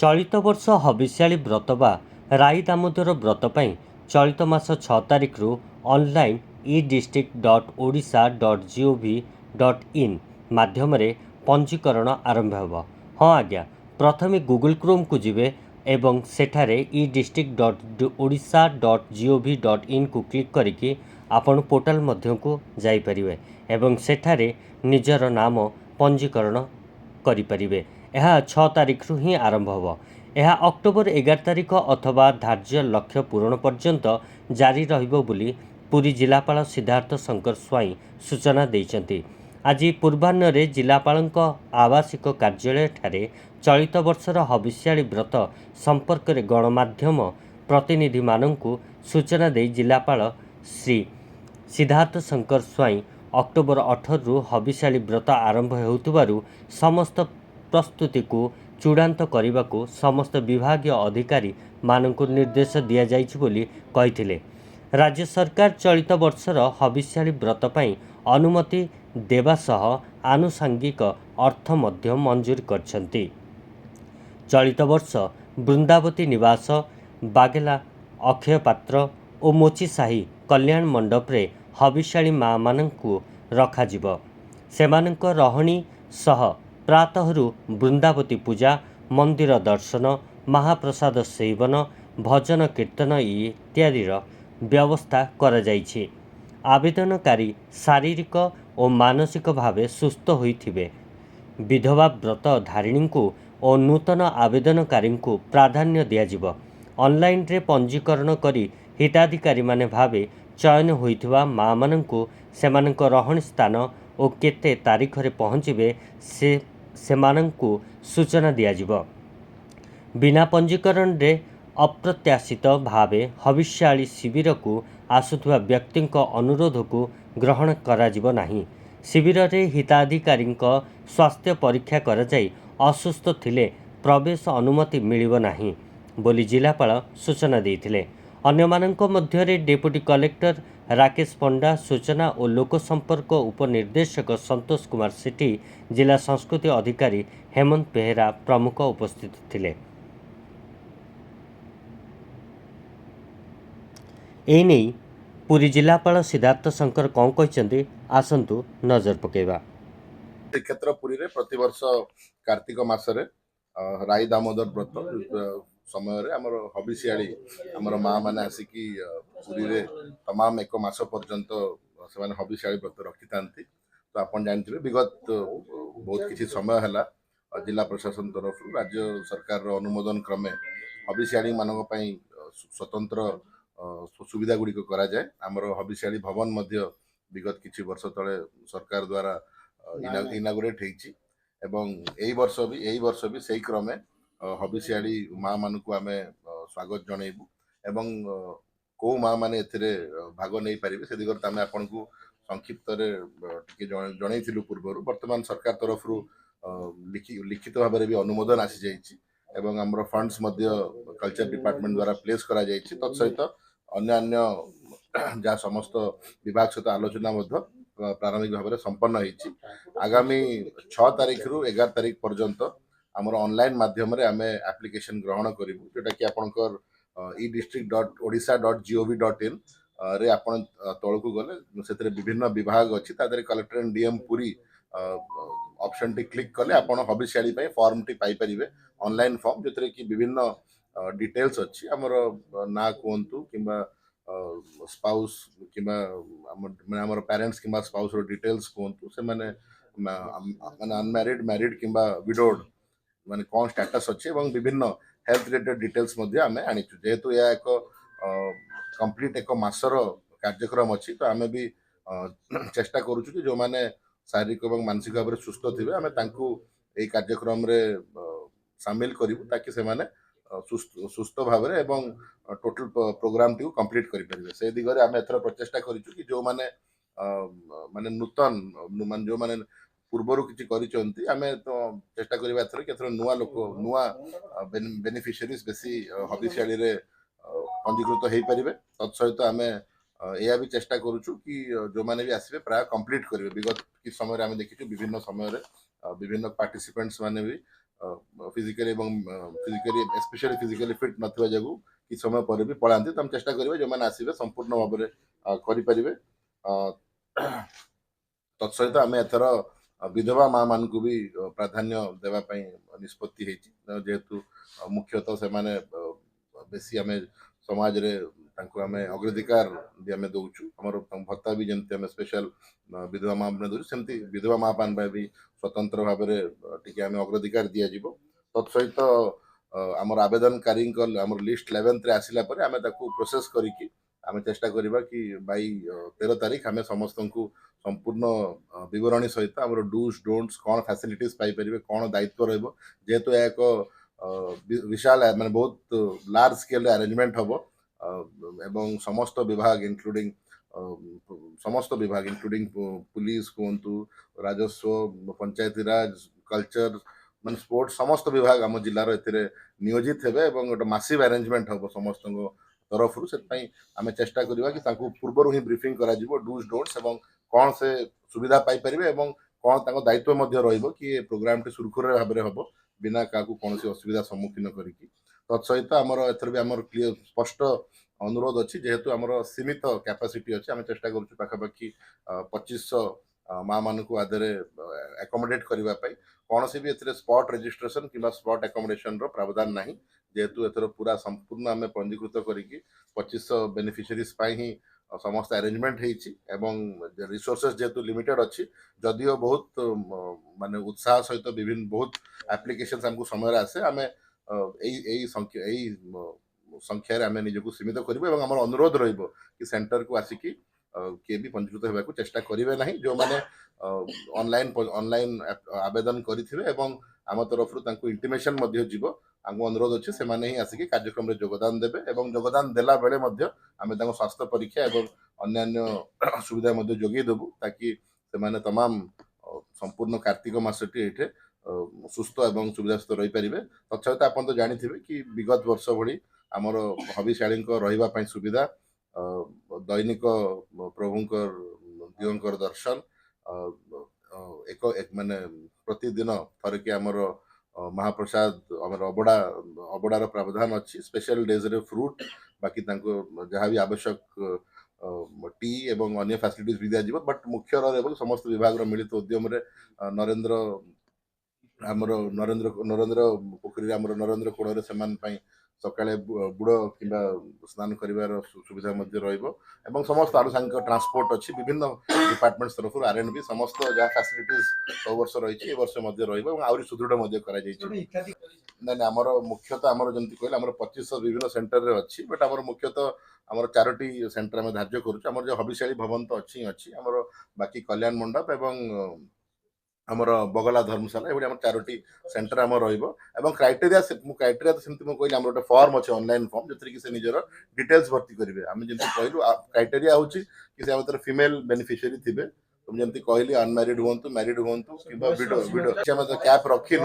ଚଳିତ ବର୍ଷ ହବିଷ୍ୟାଳୀ ବ୍ରତ ବା ରାଇ ଦାମୋଦର ବ୍ରତ ପାଇଁ ଚଳିତ ମାସ 6 ତାରିଖରୁ ଅନଲାଇନ୍ e-district.odisha.gov.in ମାଧ୍ୟମରେ ପଞ୍ଜୀକରଣ ଆରମ୍ଭ ହେବ। ହଁ ଆଜ୍ଞା, ପ୍ରଥମେ ଗୁଗୁଲ କ୍ରୋମକୁ ଯିବେ ଏବଂ ସେଠାରେ e-district.odisha.gov.in କୁ କ୍ଲିକ୍ କରିକି ଆପଣ ପୋର୍ଟାଲ ମଧ୍ୟକୁ ଯାଇପାରିବେ ଏବଂ ସେଠାରେ ନିଜର ନାମ ପଞ୍ଜୀକରଣ କରିପାରିବେ। ଏହା 6 ତାରିଖରୁ ହିଁ ଆରମ୍ଭ ହେବ। ଏହା ଅକ୍ଟୋବର 11 ତାରିଖ ଅଥବା ଧାର୍ଯ୍ୟ ଲକ୍ଷ୍ୟ ପୂରଣ ପର୍ଯ୍ୟନ୍ତ ଜାରି ରହିବ ବୋଲି ପୁରୀ ଜିଲ୍ଲାପାଳ ସିଦ୍ଧାର୍ଥ ଶଙ୍କର ସ୍ୱାଇଁ ସୂଚନା ଦେଇଛନ୍ତି। ଆଜି ପୂର୍ବାହ୍ନରେ ଜିଲ୍ଲାପାଳଙ୍କ ଆବାସିକ କାର୍ଯ୍ୟାଳୟଠାରେ ଚଳିତ ବର୍ଷର ହବିଷ୍ୟାଳୀ ବ୍ରତ ସମ୍ପର୍କରେ ଗଣମାଧ୍ୟମ ପ୍ରତିନିଧିମାନଙ୍କୁ ସୂଚନା ଦେଇ ଜିଲ୍ଲାପାଳ ଶ୍ରୀ ସିଦ୍ଧାର୍ଥ ଶଙ୍କର ସ୍ୱାଇଁ ଅକ୍ଟୋବର 18ରୁ ହବିଷ୍ୟାଳୀ ବ୍ରତ ଆରମ୍ଭ ହେଉଥିବାରୁ ସମସ୍ତ ପ୍ରସ୍ତୁତିକୁ ଚୂଡ଼ାନ୍ତ କରିବାକୁ ସମସ୍ତ ବିଭାଗୀୟ ଅଧିକାରୀମାନଙ୍କୁ ନିର୍ଦ୍ଦେଶ ଦିଆଯାଇଛି ବୋଲି କହିଥିଲେ। ରାଜ୍ୟ ସରକାର ଚଳିତ ବର୍ଷର ହବିଷ୍ୟାଳୀ ବ୍ରତ ପାଇଁ ଅନୁମତି ଦେବା ସହ ଆନୁଷଙ୍ଗିକ ଅର୍ଥ ମଧ୍ୟ ମଞ୍ଜୁର କରିଛନ୍ତି। ଚଳିତ ବର୍ଷ ବୃନ୍ଦାବତୀ ନିବାସ, ବାଗେଲା ଅକ୍ଷୟ ପାତ୍ର ଓ ମୋଚିସାହି କଲ୍ୟାଣ ମଣ୍ଡପରେ ହବିଷ୍ୟାଳୀ ମା'ମାନଙ୍କୁ ରଖାଯିବ। ସେମାନଙ୍କ ରହଣି ସହ ପ୍ରାତଃରୁ ବୃନ୍ଦାବତୀ ପୂଜା, ମନ୍ଦିର ଦର୍ଶନ, ମହାପ୍ରସାଦ ସେବନ, ଭଜନ କୀର୍ତ୍ତନ ଇତ୍ୟାଦିର ବ୍ୟବସ୍ଥା କରାଯାଇଛି। ଆବେଦନକାରୀ ଶାରୀରିକ ଓ ମାନସିକ ଭାବେ ସୁସ୍ଥ ହୋଇଥିବେ। ବିଧବା ବ୍ରତ ଧାରିଣୀଙ୍କୁ ଓ ନୂତନ ଆବେଦନକାରୀଙ୍କୁ ପ୍ରାଧାନ୍ୟ ଦିଆଯିବ। ଅନଲାଇନରେ ପଞ୍ଜୀକରଣ କରି ହିତାଧିକାରୀମାନେ ଭାବେ ଚୟନ ହୋଇଥିବା ମା'ମାନଙ୍କୁ ସେମାନଙ୍କ ରହଣି ସ୍ଥାନ ଓ କେତେ ତାରିଖରେ ପହଞ୍ଚିବେ ସେମାନଙ୍କୁ ସୂଚନା ଦିଆଯିବ। ବିନା ପଞ୍ଜୀକରଣରେ ଅପ୍ରତ୍ୟାଶିତ ଭାବେ ହବିଷ୍ୟାଳୀ ଶିବିରକୁ ଆସୁଥିବା ବ୍ୟକ୍ତିଙ୍କ ଅନୁରୋଧକୁ ଗ୍ରହଣ କରାଯିବ ନାହିଁ। ଶିବିରରେ ହିତାଧିକାରୀଙ୍କ ସ୍ୱାସ୍ଥ୍ୟ ପରୀକ୍ଷା କରାଯାଇ ଅସୁସ୍ଥ ଥିଲେ ପ୍ରବେଶ ଅନୁମତି ମିଳିବ ନାହିଁ ବୋଲି ଜିଲ୍ଲାପାଳ ସୂଚନା ଦେଇଥିଲେ। ଅନ୍ୟମାନଙ୍କ ମଧ୍ୟରେ ଡେପୁଟି କଲେକ୍ଟର ରାକେଶ ପଣ୍ଡା, ସୂଚନା ଓ ଲୋକସମ୍ପର୍କ ଉପନିର୍ଦ୍ଦେଶକ ସନ୍ତୋଷ କୁମାର ସେଠୀ, ଜିଲ୍ଲା ସଂସ୍କୃତି ଅଧିକାରୀ ହେମନ୍ତ ବେହେରା ପ୍ରମୁଖ ଉପସ୍ଥିତ ଥିଲେ। ଏନେଇ ପୁରୀ ଜିଲ୍ଲାପାଳ ସିଦ୍ଧାର୍ଥ ଶଙ୍କର କ'ଣ କହିଛନ୍ତି ଆସନ୍ତୁ ନଜର ପକାଇବା। ଶ୍ରୀକ୍ଷେତ୍ର ପୁରୀରେ ପ୍ରତିବର୍ଷ କାର୍ତ୍ତିକ ମାସରେ ରାଇ ଦାମୋଦର ବ୍ରତ ସମୟରେ ଆମର ହବିଷ୍ୟାଳୀ ଆମର ମା ମାନେ ଆସିକି ପୁରୀରେ ତମାମ 1 ମାସ ପର୍ଯ୍ୟନ୍ତ ସେମାନେ ହବିଷ୍ୟାଳୀ ବ୍ରତ ରଖିଥାନ୍ତି। ତ ଆପଣ ଜାଣିଥିବେ ବିଗତ ବହୁତ କିଛି ସମୟ ହେଲା ଜିଲ୍ଲା ପ୍ରଶାସନ ତରଫରୁ ରାଜ୍ୟ ସରକାରର ଅନୁମୋଦନ କ୍ରମେ ହବିଷ୍ୟାଳୀ ମାନଙ୍କ ପାଇଁ ସ୍ୱତନ୍ତ୍ର ସୁବିଧା ଗୁଡ଼ିକ କରାଯାଏ। ଆମର ହବିଷ୍ୟାଳୀ ଭବନ ମଧ୍ୟ ବିଗତ କିଛି ବର୍ଷ ତଳେ ସରକାର ଦ୍ୱାରା ଇନାଗୁରେଟ୍ ହେଇଛି ଏବଂ ଏଇ ବର୍ଷ ବି ସେଇ କ୍ରମେ ହବିଷ୍ୟାଳୀ ମା ମାନଙ୍କୁ ଆମେ ସ୍ୱାଗତ ଜଣେଇବୁ ଏବଂ କୋଉ ମା ମାନେ ଏଥିରେ ଭାଗ ନେଇପାରିବେ ସେ ଦିଗରେ ଆମେ ଆପଣଙ୍କୁ ସଂକ୍ଷିପ୍ତରେ ଟିକେ ଜଣେଇଥିଲୁ ପୂର୍ବରୁ। ବର୍ତ୍ତମାନ ସରକାର ତରଫରୁ ଲିଖିତ ଭାବରେ ବି ଅନୁମୋଦନ ଆସିଯାଇଛି ଏବଂ ଆମର ଫଣ୍ଡସ୍ ମଧ୍ୟ କଲଚର ଡିପାର୍ଟମେଣ୍ଟ ଦ୍ୱାରା ପ୍ଲେସ୍ କରାଯାଇଛି। ତତ୍ ସହିତ ଅନ୍ୟାନ୍ୟ ଯାହା ସମସ୍ତ ବିଭାଗ ସହିତ ଆଲୋଚନା ମଧ୍ୟ ପ୍ରାରମ୍ଭିକ ଭାବରେ ସମ୍ପନ୍ନ ହେଇଛି। ଆଗାମୀ 6 ତାରିଖରୁ 11 ତାରିଖ ପର୍ଯ୍ୟନ୍ତ ଆମର ଅନଲାଇନ୍ ମାଧ୍ୟମରେ ଆମେ ଆପ୍ଲିକେସନ ଗ୍ରହଣ କରିବୁ, ଯୋଉଟାକି ଆପଣଙ୍କର e-district.odisha.gov.in ରେ ଆପଣ ତଳକୁ ଗଲେ ସେଥିରେ ବିଭିନ୍ନ ବିଭାଗ ଅଛି, ତା ଦେହରେ କଲେକ୍ଟର ଆଣ୍ଡ ଡିଏମ୍ ପୁରୀ ଅପସନଟି କ୍ଲିକ୍ କଲେ ଆପଣ ହବିଷ୍ୟାଳୀ ପାଇଁ ଫର୍ମଟି ପାଇପାରିବେ, ଅନଲାଇନ୍ ଫର୍ମ, ଯେଉଁଥିରେ କି ବିଭିନ୍ନ ଡିଟେଲ୍ସ ଅଛି। ଆମର ନାଁ କୁହନ୍ତୁ କିମ୍ବା ସ୍ପାଉସ୍ କିମ୍ବା ଆମର ପ୍ୟାରେଣ୍ଟସ୍ କିମ୍ବା ସ୍ପାଉସ୍ର ଡିଟେଲ୍ସ କୁହନ୍ତୁ, ସେମାନେ ମାନେ ଅନମ୍ୟାରିଡ୍, ମ୍ୟାରିଡ୍ କିମ୍ବା ୱିଡୋଡ୍ ମାନେ କ'ଣ ଷ୍ଟାଟସ୍ ଅଛି ଏବଂ ବିଭିନ୍ନ ହେଲ୍ଥ ରିଲେଟେଡ୍ ଡିଟେଲ୍ସ ମଧ୍ୟ ଆମେ ଆଣିଛୁ। ଯେହେତୁ ଏହା ଏକ କମ୍ପ୍ଲିଟ୍ 1 ମାସର କାର୍ଯ୍ୟକ୍ରମ ଅଛି, ତ ଆମେ ବି ଚେଷ୍ଟା କରୁଛୁ କି ଯେଉଁମାନେ ଶାରୀରିକ ଏବଂ ମାନସିକ ଭାବରେ ସୁସ୍ଥ ଥିବେ ଆମେ ତାଙ୍କୁ ଏହି କାର୍ଯ୍ୟକ୍ରମରେ ସାମିଲ କରିବୁ, ତାକି ସେମାନେ ସୁସ୍ଥ ଭାବରେ ଏବଂ ଟୋଟାଲ ପ୍ରୋଗ୍ରାମଟିକୁ କମ୍ପ୍ଲିଟ୍ କରିପାରିବେ। ସେ ଦିଗରେ ଆମେ ଏଥର ପ୍ରଚେଷ୍ଟା କରିଛୁ କି ଯେଉଁମାନେ ମାନେ ନୂତନ ମାନେ ଯେଉଁମାନେ ପୂର୍ବରୁ କିଛି କରିଛନ୍ତି ଆମେ ତ ଚେଷ୍ଟା କରିବା ଏଥର କି ଏଥର ନୂଆ ଲୋକ ନୂଆ ବେନିଫିସିଆରିଜ୍ ବେଶୀ ହବିଷ୍ୟାଳୀରେ ପଞ୍ଜୀକୃତ ହେଇପାରିବେ। ତତ୍ ସହିତ ଆମେ ଏହା ବି ଚେଷ୍ଟା କରୁଛୁ କି ଯେଉଁମାନେ ବି ଆସିବେ ପ୍ରାୟ କମ୍ପ୍ଲିଟ୍ କରିବେ। ବିଗତ କିଛି ସମୟରେ ଆମେ ଦେଖିଛୁ ବିଭିନ୍ନ ସମୟରେ ବିଭିନ୍ନ ପାର୍ଟିସିପେଣ୍ଟସ୍ ମାନେ ବି फिजिकली स्पेशली फिजिकली फिट नथिबा जगु कि समय पर भी पଳାନ୍ତି तो हम चेष्टा करिवे जो माने आसीबे संपूर्ण भाव में करि परिबे तत्सहित आम एथर विधवा माँ मान को भी प्राधान्य देवाई निष्पत्ति जेहेतु मुख्यतः से माने बेसी आम समाज रे आम अग्राधिकार भी आम दौचु आमर भत्ता भी जमी आम स्पेशल विधवा माँ दौचु सेमती विधवा माँ पान भी स्वतंत्र भाव में आम अग्राधिकार दिज्व तत्सहित आमर आवेदनकारी आमर लिस्ट 11th आसला आम प्रोसेस करके आम चेष्टा करवा कि बाई 13 तारीख आम समस्त को संपूर्ण विवरणी सहित आम डूज डोंट्स कौन फैसिलिटीज पाइपर कौन दायित्व रेहेतु यह एक विशाल माने बहुत लार्ज स्केल अरेंजमेंट हम एवं समस्त विभाग इंक्लूडिंग पुलिस कहतु राजस्व पंचायती राज कल्चर मान स्पोर्ट्स समस्त विभाग आम जिलार नियोजित हे गोटे मासिव अरेंजमेंट हम समस्त तरफ से आम चेष्टा करवा कि पूर्व ही ब्रीफिंग करा डूज डोंट्स एवं कौन से सुविधा पाइपर एवं कौन दायित्व कि प्रोग्राम टी सुरखुर भाव में हम बिना क्या कौन असुविधा सम्मुखीन कर तत्सहित आमर एथर भी आमर क्लीयर स्पष्ट अनुरोध अच्छी जेहेतु आमर सीमित कैपेसिटी अच्छी आम चेष्टा करूँ पाखापाखि 2500 माँ मान को आधे एकोमोडेट करने कौन सी भी स्पॉट रजिस्ट्रेशन कि स्पॉट एकोमोडेशन प्रावधान ना जेहेतु एथर पूरा संपूर्ण आम पंजीकृत करके 2500 बेनिफिशियरीज ही समस्त अरेंजमेंट रिसोर्सेस जेहेतु लिमिटेड अच्छी जदियो बहुत माने उत्साह सहित विभिन्न बहुत एप्लिकेशंस हमको समय आसे आम संख्यार आम निजक सीमित करूँ आम अनुरोध कि सेंटर को आसिकी किए भी पंजीकृत होगा चेष्टा करेंगे ना जो मैंने ऑनलाइन आवेदन करेंगे आम तरफ इंटिमेशन जीव आमको अनुरोध अच्छे से ही आसिकी कार्यक्रम में योगदान देवे योगदान देला बेले आम स्वास्थ्य परीक्षा और अन्य सुविधा जोगे देवु ताकि से तमाम संपूर्ण कार्तिक मासटी ये सुस्थ और सुविधा सहित रही पारे तत्सहित आप तो जानी कि विगत वर्ष भली आमर हबिशाड़ी रही सुविधा दैनिक प्रभुंकर दिवंकर दर्शन एक माने प्रतिदिन थरके आमर महाप्रसाद आमर अबड़ार प्रावधान अच्छी स्पेशल डेज रे फ्रूट बाकी जहाँ भी आवश्यक टी एवं अन्य फैसिलिटीज भी दिज्व बट मुख्य समस्त विभाग मिलित उद्यम नरेंद्र आमर नरेंद्र पोखरी आमर नरेंद्र कूल से सकाଳେ बुड़ कि स्नान कर सुविधा समस्त आनुषंगिक ट्रांसपोर्ट अच्छी विभिन्न डिपार्टमेंट तरफ R&B समस्त जहाँ फैसिलिटीज सब वर्ष रही वर्ष आहरी सुदृढ़ ना आमर मुख्यतः आमर जमी कहले आमर 2500 विभिन्न सेंटर अच्छी बट आमर मुख्यतः आमर 4टी सेंटर आम धार्य करुँ जो हबिशाड़ी भवन तो अच्छी आमर बाकी कल्याण मंडप एवं आमर बगला धर्मशाला ये आम 4टी सेंटर आम क्राइटेरिया तो सेमती मुझे कहली गोटे फॉर्म अच्छे ऑनलाइन फॉर्म जो कि निजर डिटेल्स भर्ती करेंगे आम जमी कहलु क्राइटेरिया हूँ कि फीमेल बेनिफिशियरी थे तुम जमी कहली अनमैरिड हूँ मैरिड हूँ कि कैप रखी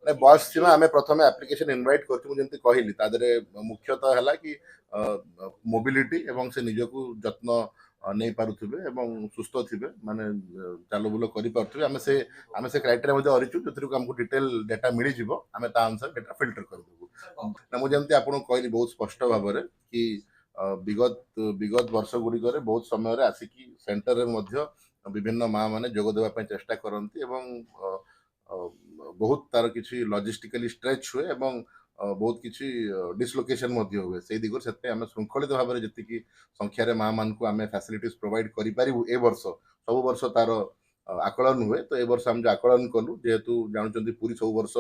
बयस सीमा आम प्रथम एप्लिकेशन इनवाइट करें कहली तादे मुख्यतः है कि मोबिलिटी एवं से निजक जत्न नहीं पारुथिबे एवं सुस्थ थिबे माने चालु बुलो करि पारुथिबे आमे से क्राइटेरिया अरिचु जो हमको डिटेल डाटा मिली जिवो आमे ता आंसर डाटा फिल्टर कर देबु ना मु जेमति आपन कहली बहुत स्पष्ट भाव में कि विगत वर्ष गुड़ी बहुत समय रे आसिकी सेंटर रे मध्य विभिन्न माँ माने जोग देवा पय चेष्टा करंती एवं बहुत तार किछि लॉजिस्टिकली स्ट्रेच हुए एवं बहुत किसी डिसलोकेशन हुए से दिगो से आम श्रृंखलित भाव में जी संख्यार माँ मान को आम फैसिलिटीज प्रोवाइड करूँ ए वर्ष सब वर्ष तार आकलन हुए तो ए वर्ष आम जो आकलन कलु जेहेतु जानते पूरी सब वर्ष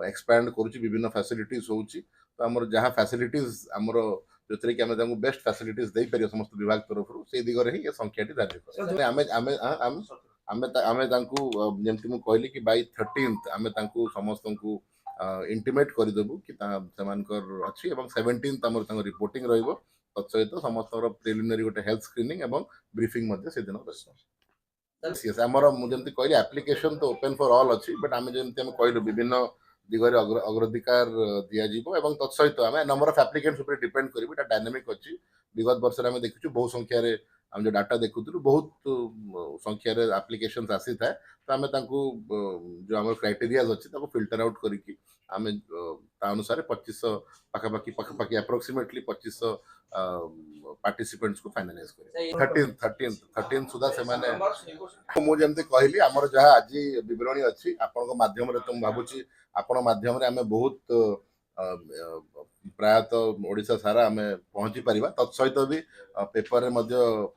एक्सपैंड करुच्ची विभिन्न फैसिलिटीज हो तो आमर जहाँ फैसिलिटीज आमर जो कि आम बेस्ट फैसिलिटीज दे पार समस्त विभाग तरफ से दिगरे ही ये संख्याटी धार्य आम जमी कहली कि बाई 13th आम समस्त को इंटिमेट करदेबु कि अच्छी 17th आमर रिपोर्टिंग रहिबो तत्सहित समस्त प्रिलिमिनरी गोटे हेल्थ स्क्रीनिंग एवं ब्रीफिंग से दिन आमर मुझे कहली एप्लिकेशन तो ओपन फॉर ऑल अच्छी बट आम जमी कहलु विभिन्न दिगरे अग्राधिकार दिज्व तत्सहित आम नंबर ऑफ एप्लिकेंट्स ऊपर डिपेंड करूँ डायनामिक अच्छी विगत वर्ष आम देखु बहुत संख्यार आम जो डाटा देखुलु बहुत संख्यार एप्लिकेशंस आसी था तो आम जो आम क्राइटेरियाज अच्छी फिल्टर आउट करके आम अनुसार 2500 पाखापाखी अप्रोक्सीमेटली 2500 पार्टिसिपेंट्स को फाइनालाइज कर 13 सुधा से माने मुझे कहली आमर जहाँ आज बरणी अच्छी आपण माध्यम तो भावुँ आपण माध्यम आम बहुत प्रायतः ओडिशा सारा आम पहुँची पारिबा तत्सहित भी पेपर में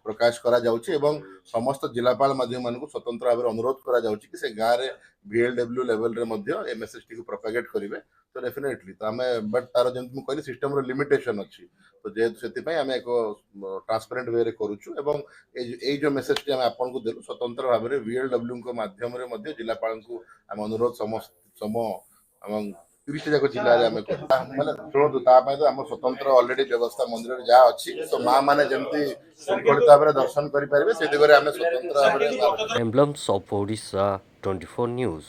प्रकाश करा जाउछि एवं समस्त जिलापाल माध्यम मानक स्वतंत्र भाव अनुरोध करा जाउछि कि से गाँव में VLW लेवल रे मध्य MSST को प्रोपेगेट करेंगे तो डेफिनेटली तो आम बट तार जमी कहली सिस्टम लिमिटेशन अच्छी तो जेहेतु से आम एक ट्रांसपेरेंट वे रे करूछु एवं ए जो मेसेज टी आम आपन को देलु स्वतंत्र भाव में VLW को माध्यम रे मध्य जिलापाल को आम अनुरोध समस्त सम 30 जाक जिले में आम मैंने शुणु तो आम स्वतंत्र अलरेडी व्यवस्था मंदिर जहाँ अच्छी तो माँ मैंने जमी शृंखलित भाव में दर्शन करेंगे से दिगरे आम स्वतंत्र भाव में Emblems of Odisha 24 News.